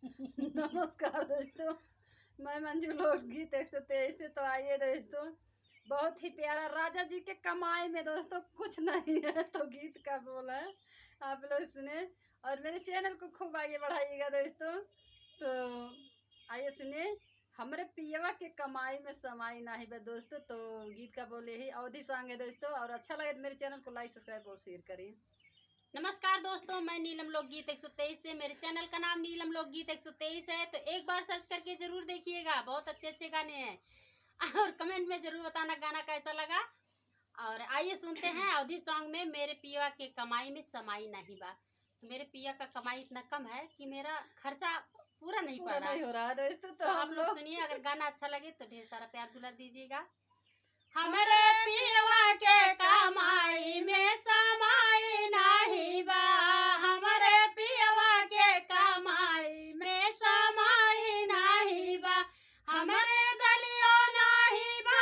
नमस्कार दोस्तों, मैं मंजू लोकगीत 123 से। तो आइए दोस्तों, बहुत ही प्यारा राजा जी के कमाई में दोस्तों कुछ नहीं है तो गीत का बोल है, आप लोग सुने और मेरे चैनल को खूब आगे बढ़ाइएगा दोस्तों। तो आइए सुनिए, हमारे पियवा के कमाई में समाई नहीं बे दोस्तों। तो गीत का बोल यही अवधि सॉन्ग है दोस्तों, और अच्छा लगे तो मेरे चैनल को लाइक सब्सक्राइब और शेयर करें। नमस्कार दोस्तों, मैं नीलम लोकगीत 123 से। मेरे चैनल का नाम नीलम लोकगीत 123 है। तो एक बार सर्च करके जरूर देखिएगा, बहुत अच्छे अच्छे गाने हैं और कमेंट में जरूर बताना गाना कैसा लगा। और आइए सुनते हैं अवधि सॉन्ग में मेरे पिया के कमाई में समाई नहीं बा। तो मेरे पिया का कमाई इतना कम है कि मेरा खर्चा पूरा नहीं पड़ रहा है दोस्तों। तो आप लोग सुनिए, अगर गाना अच्छा लगे तो ढेर सारा प्यार दुलार दीजिएगा। हमारे पियवा के कमाई में समाई नहीं बा, हमारे पियवा के कमाई में समाई नहीं बा। हमारे दलियो नहीं बा,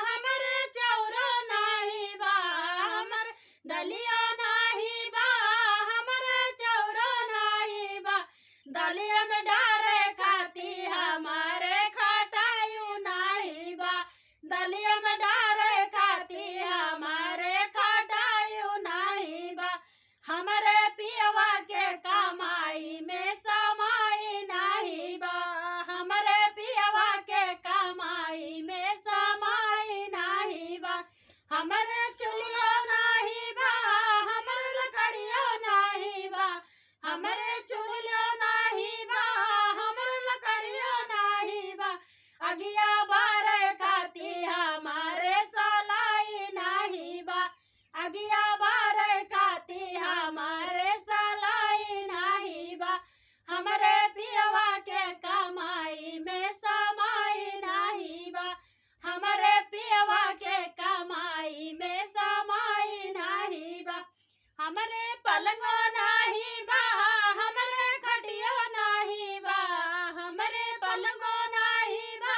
हमारे चौरो नहीं बा, हमारे दलियो नहीं बा, हमारे चौरो नहीं बा। दलिया में डारे खाती हमारे खटायू नहीं बा, दलिया में डारे खाती हमारे खटायू नहीं बा। हमारे पियवा के कमाई में समाई नहीं बा, हमारे पियवा के कमाई में समाई नहीं बा। हमारे चुलियो नहीं बा, हमारे लकड़ियो नहीं बा, हमारे चुलियो नहीं बा, हमारे लकड़ियो नहीं बा। अगिया बारे खाती हमारे सलाई नहीं बा, अगिया बारे खाती हमारे सलाई नहीं बा। हमारे पियवा के कमाई में समाई नहीं बा, हमारे पियवा के कमाई में समाई नहीं बा। हमारे पलंगो नहीं बा, हमारे खटियो नहीं बा, हमारे पलंगो नहीं बा,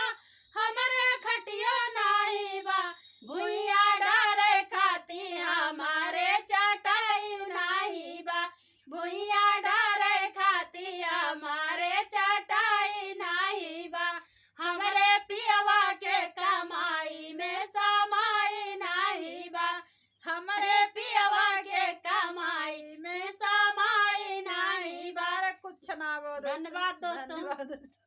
हमारे खटियो नहीं बा। भुइया डारे खाती हमारे चटाई नहीं बा, भुइया डारे खाती हमारे चटाई नहीं बा। हमारे पियवा के कमाई में समाई नहीं बा, हमारे पियवा के कमाई में समाई नहीं बा। कुछ ना। धन्यवाद दोस्तों।